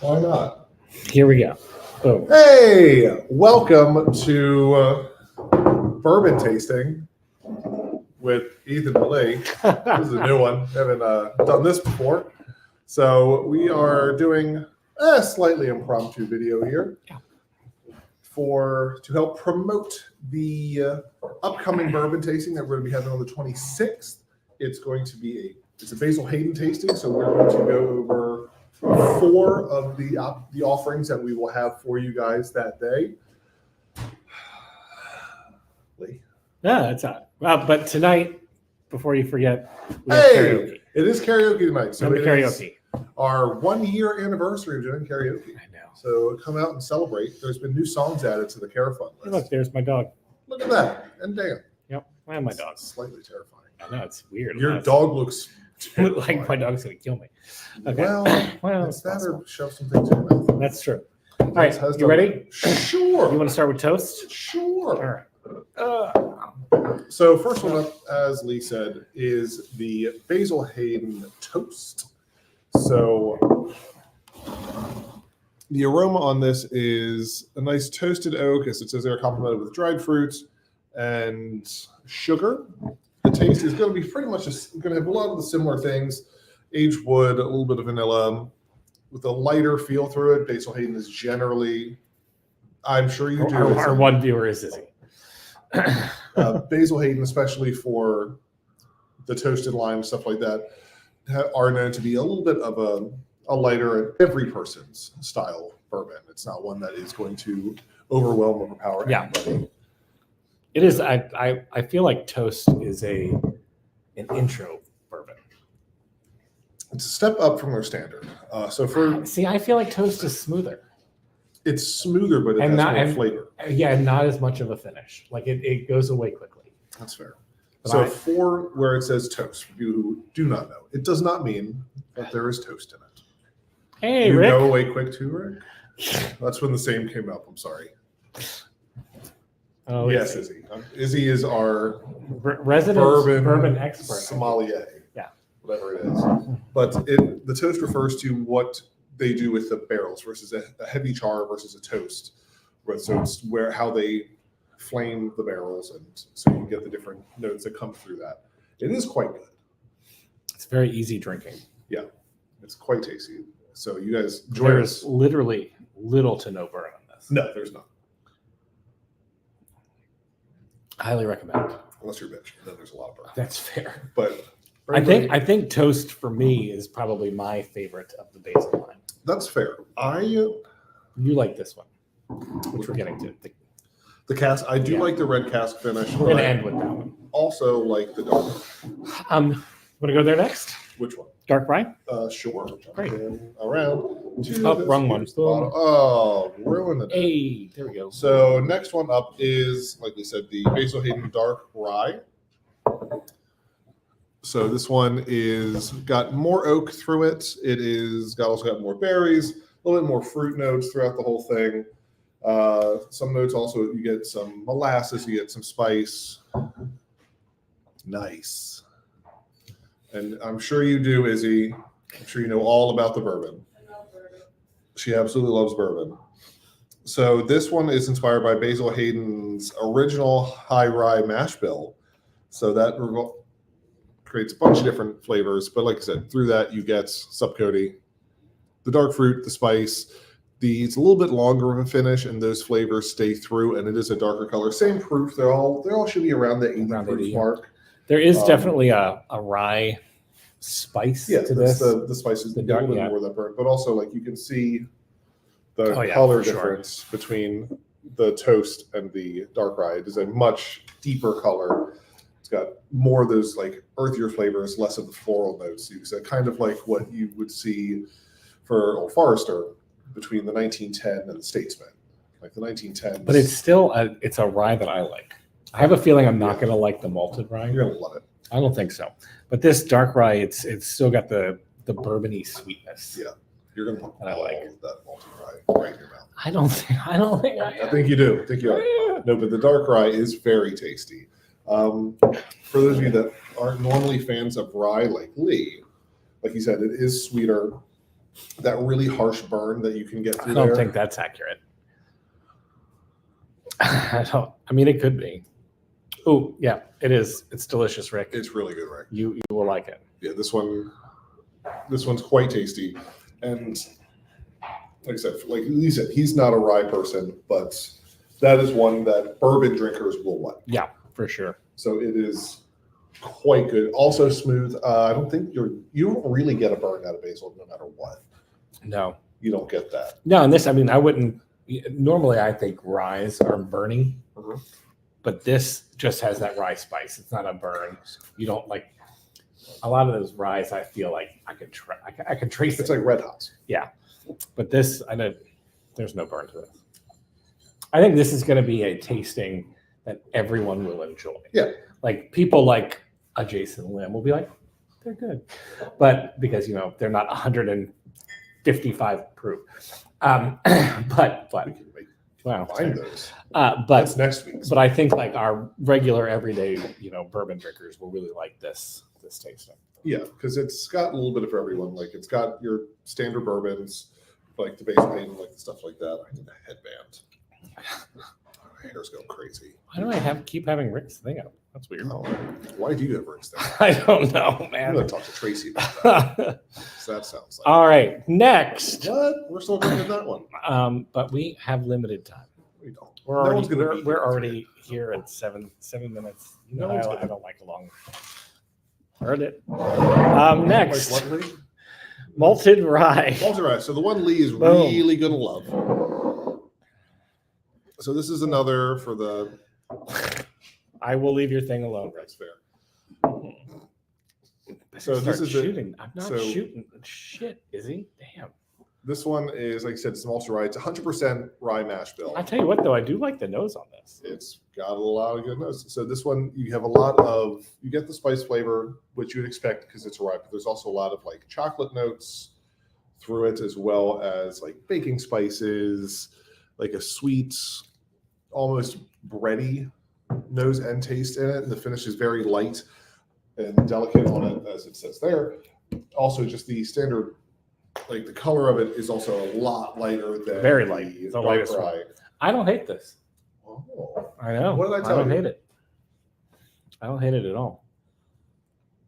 Why not? Here we go. Boom. Hey, welcome to bourbon tasting with Ethan and Lee. This is a new one. Haven't done this before. So we are doing a slightly impromptu video here to help promote the upcoming bourbon tasting that we're going to be having on the 26th. It's going to be a Basil Hayden tasting, so we're going to go over 4 of the offerings that we will have for you guys that day. Lee. Yeah, that's all. Well, but tonight, before you forget, we have karaoke. It is karaoke tonight. So karaoke. Our 1-year anniversary of doing karaoke. I know. So come out and celebrate. There's been new songs added to the Care Fund list. Look, there's my dog. Look at that. And Dan. Yep, I have my dog. Slightly terrifying. I know, it's weird. Your dog looks like my dog's going to kill me. Okay. Well, it's that or shove some things in your mouth. That's true. All right, you ready? Sure. You want to start with toast? Sure. All right. So first one up, as Lee said, is the Basil Hayden toast. So the aroma on this is a nice toasted oak, as it says there, complemented with dried fruits and sugar. The taste is going to be pretty much going to have a lot of the similar things: aged wood, a little bit of vanilla, with a lighter feel through it. Basil Hayden is generally, I'm sure you do. Our one viewer is Izzy. Basil Hayden, especially for the toasted lime, stuff like that, are known to be a little bit of a lighter, every person's style bourbon. It's not one that is going to overwhelm or overpower anybody. It is. I feel like toast is an intro bourbon. It's a step up from their standard. I feel like toast is smoother. It's smoother, but it has more flavor. Yeah, and not as much of a finish. Like it goes away quickly. That's fair. But for where it says toast, for you who do not know, it does not mean that there is toast in it. Hey, you Rick. go away quick too, Rick? That's when the same came up. I'm sorry. Oh, yes, Izzy. Izzy is our resident bourbon expert. Sommelier. Yeah. Whatever it is. But the toast refers to what they do with the barrels versus a heavy char versus a toast. So it's how they flame the barrels, and so you get the different notes that come through that. It is quite good. It's very easy drinking. Yeah. It's quite tasty. So you guys enjoy. There's literally little to no burn on this. No, there's not. Highly recommend. Unless you're a bitch, then there's a lot of burn. That's fair. But I think toast for me is probably my favorite of the basil line. That's fair. You like this one, which we're getting to. The cask. I do like the red cask finish. We're gonna end with that one. Also like the dark. Want to go there next? Which one? Dark rye. Sure. Great. Around. Wrong one. Oh, ruined it. Hey, there we go. So next one up is, like we said, the Basil Hayden dark rye. So this one is got more oak through it. It is also got more berries, a little bit more fruit notes throughout the whole thing. Some notes also, you get some molasses, you get some spice. Nice. And I'm sure you do, Izzy. I'm sure you know all about the bourbon. I love bourbon. She absolutely loves bourbon. So this one is inspired by Basil Hayden's original high rye mash bill. So that creates a bunch of different flavors. But like I said, through that you get subcoating, the dark fruit, the spice. It's a little bit longer of a finish, and those flavors stay through, and it is a darker color. Same proof. They all should be around the 80 proof mark. There is definitely a rye spice to this. The spices, a little bit more that burn, but also like you can see the color difference between the toast and the dark rye. It is a much deeper color. It's got more of those like earthier flavors, less of the floral notes. So kind of like what you would see for Old Forester between the 1910 and the Statesman, like the 1910s. But it's still it's a rye that I like. I have a feeling I'm not going to like the malted rye. You're going to love it. I don't think so. But this dark rye, it's still got the bourbony sweetness. Yeah, you're going to put all like of that malted rye right in your mouth. I don't think I think you do. I think you are. No, but the dark rye is very tasty. For those of you that aren't normally fans of rye like Lee, like you said, it is sweeter. that really harsh burn that you can get through I don't there. think that's accurate. I mean, it could be. Oh, yeah, it is. It's delicious, Rick. It's really good, Rick. You will like it. Yeah, this one's quite tasty. And like I said, like you said, he's not a rye person, but that is one that bourbon drinkers will like. Yeah, for sure. So it is quite good. Also smooth. I don't think you don't really get a burn out of basil no matter what. No. You don't get that. No, and this, I mean, I wouldn't. Normally, I think ryes are burny, but this just has that rye spice. It's not a burn. You don't like a lot of those ryes. I feel like I could trace It's it. like red hots. Yeah, but this, I know there's no burn to this. I think this is going to be a tasting that everyone will enjoy. Yeah. Like people like a Jason Lim will be like, they're good, but because they're not 155 proof. But We can make wow, find those. but That's next week's. but I think like our regular everyday bourbon drinkers will really like this tasting. Yeah, because it's got a little bit of everyone. Like it's got your standard bourbons, like the Basil Hayden, like the stuff like that. I need a headband. My hair's going crazy. Why do I keep having Rick's thing up? That's weird. Oh, why do you have Rick's thing? I don't know, I'm man. going to talk to Tracy about that. So that sounds like. All right, next. What? We're still going to that one. But we have limited time. We don't. We're No already one's gonna be we're here already here at 7 minutes. No one's I gonna- don't like a long. Heard it. Next, Like what, Lee? malted rye. Malted rye. So the one Lee is Boom. really going to love. So this is another for the. I will leave your thing alone. That's fair. So this is it. shooting. I'm not So- shooting. Shit, is he? Damn. This one is, like I said, it's malted rye. It's 100% rye mash bill. I tell you what, though, I do like the nose on this. It's got a lot of good notes. So this one, you have a lot of, you get the spice flavor, which you would expect because it's rye, but there's also a lot of like chocolate notes through it, as well as like baking spices, like a sweet, almost bready nose and taste in it. And the finish is very light and delicate on it, as it says there. Also, just the standard, like the color of it is also a lot lighter than Very light. The dark lightest rye. one. I don't hate this. Oh. I know. What did I tell don't you? hate it. I don't hate it at all.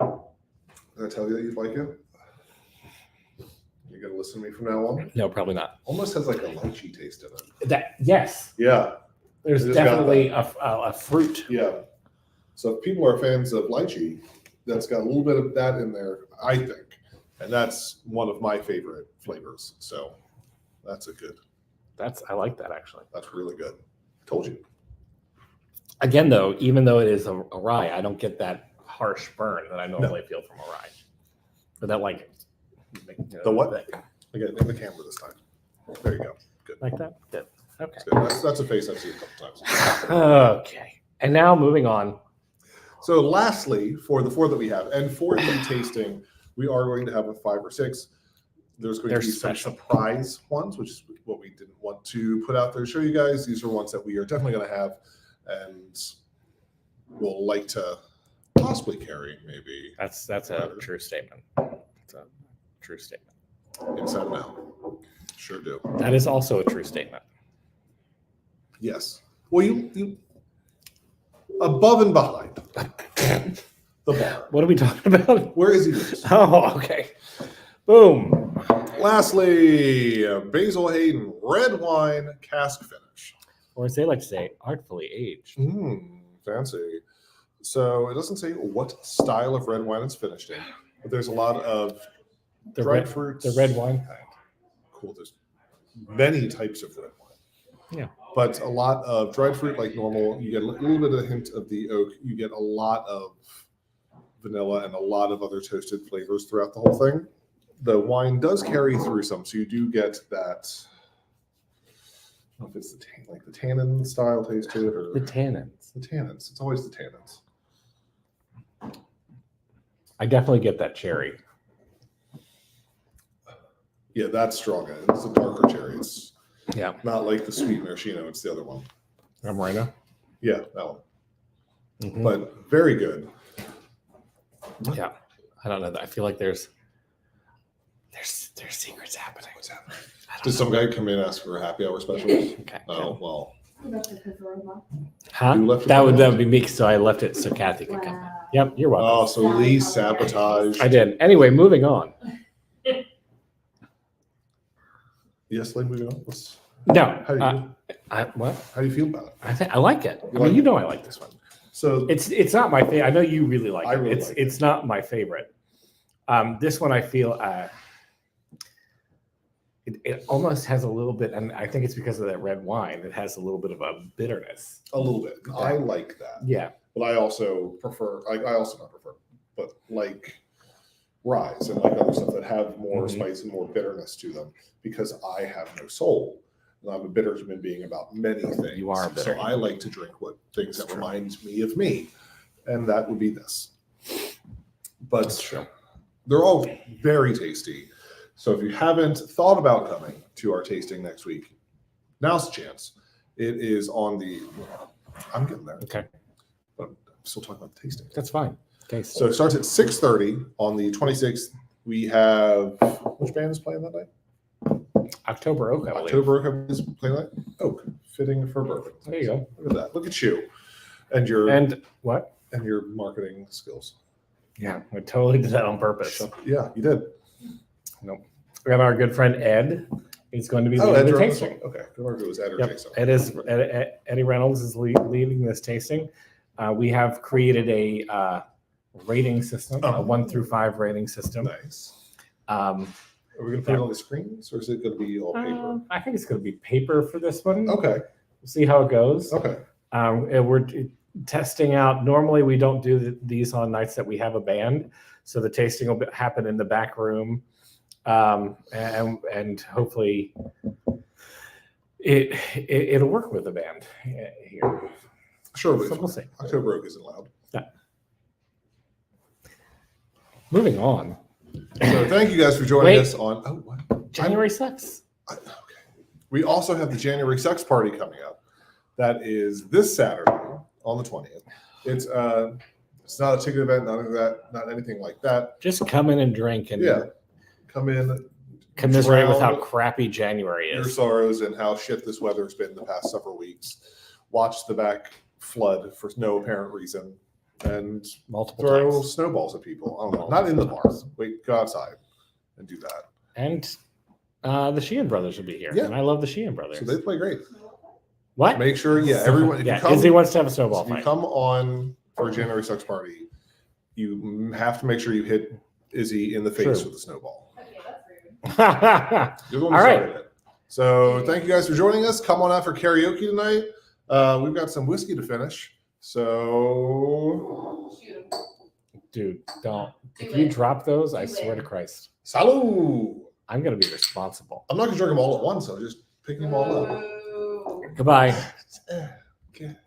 Did I tell you that you'd like it? You're gonna listen to me from now on. No, probably not. Almost has like a lychee taste in it. Yes, Yeah, there's It just got definitely a fruit. yeah. So if people are fans of lychee, that's got a little bit of that in there, I think, and that's one of my favorite flavors. So that's a good. I like that actually. That's really good. Told you. Again, though, even though it is a rye, I don't get that harsh burn that I normally feel from a rye. But that like The what? that- Again, in the camera this time. There you go. Good. like that. Good. Okay. That's good. That's a face I've seen a couple times. Okay. And now moving on. So lastly, for the four that we have, and for the tasting, we are going to have a 5 or 6. There's going They're to be some special. surprise ones, which is what we didn't want to put out there to show you guys. These are ones that we are definitely going to have and we'll like to possibly carry maybe That's a Better. true statement. It's a true statement. inside and out. Sure do. That is also a true statement. Yes. Well, you above and behind the bar. What are we talking about? Where is he? Lose? Oh, okay. Boom. Lastly, Basil Hayden red wine cask finish. Or as they like to say, artfully aged. Fancy. So it doesn't say what style of red wine it's finished in, but there's a lot of The dried red, fruits. the red wine kind. Cool. There's many types of red wine. Yeah. But a lot of dried fruit like normal. You get a little bit of a hint of the oak. You get a lot of vanilla and a lot of other toasted flavors throughout the whole thing. The wine does carry through some, so you do get that. I don't know if it's the tannin style taste to it or The tannins. the tannins. It's always the tannins. I definitely get that cherry. Yeah, that's strong. It's a darker cherry. It's Yeah. not like the sweet maraschino. It's the other one. Amarena. Yeah, that one. Mhm. But very good. Yeah. I don't know. I feel like there's There's secrets happening. What's happening? I don't Did know. some guy come in and ask for a happy hour special? Okay. Oh, well. Huh? You left it That would behind. be me, so I left it so Kathy could come in. Yep, you're welcome. Oh, so Lee sabotaged. I did. Anyway, moving on. Yes, Lee, moving on. No. How do you, What? how do you feel about it? I like it. You like You it? know I like this one. So It's not my favorite. I know you really like I it. really like it. It's not my favorite. This one I feel it almost has a little bit, and I think it's because of that red wine. It has a little bit of a bitterness. a little bit. I like that. Yeah. But I also prefer, I also not prefer, but like ryes and like other stuff that have more Mhm. spice and more bitterness to them because I have no soul. And I'm a bitter human being about many things. You are a bitter So I like to drink things that remind me of me. And that would be this. But true. they're all very tasty. So if you haven't thought about coming to our tasting next week, now's the chance. It is on the, I'm getting there. Okay. But I'm still talking about the tasting. That's fine. Okay. So it starts at 6:30 on the 26th. We have, which band is playing that night? October Oak, I believe. October Oak is playing that? Oak, fitting for bourbon. There you go. Look at that. Look at you. And your And what? and your marketing skills. Yeah, I totally did that on purpose. Yeah, you did. Nope. We have our good friend Ed. He's going to be Oh, leading Ed the Reynolds. tasting. Okay. Good mark. It was Ed or Yep. Jason. Eddie Reynolds is leading this tasting. We have created a rating system, a 1 through 5 rating system. Nice. Um, Are we going to put it on the screens or is it going to be all paper? I think it's going to be paper for this one. Okay. We'll see how it goes. Okay. And we're testing out. Normally, we don't do these on nights that we have a band, so the tasting will happen in the back room, and hopefully, it'll work with the band here. Sure. So we'll see. October Oak isn't loud. Moving on. So thank you guys for joining Wait. us on. Oh, what? January 6th. Okay. We also have the January Sex Party coming up. That is this Saturday on the 20th. It's not a ticket event, none of that, not anything like that. Just come in and drink and Yeah, come in, commiserate with how drown crappy January your is. sorrows and how shit this weather's been the past several weeks. Watch the back flood for no apparent reason, and Multiple throw times. snowballs at people. I don't know, not in the bar. Wait, go outside and do that. And the Sheehan brothers will be here. Yeah. And I love the Sheehan brothers. So they play great. What? Make sure, yeah, everyone. If Yeah, you come, Izzy wants to have a snowball if you fight. come on for a January Sex Party, you have to make sure you hit Izzy in the face True. with a snowball. Okay, that's rude. You're the one All who right. started it. So thank you guys for joining us. Come on out for karaoke tonight. We've got some whiskey to finish. So Shoot 'em. Dude, don't. Do If you it. drop those, I Do swear it. to Christ, salud. I'm going to be responsible. I'm not gonna drink them all at once. I'm just picking them all up. Ooh. Goodbye. Okay.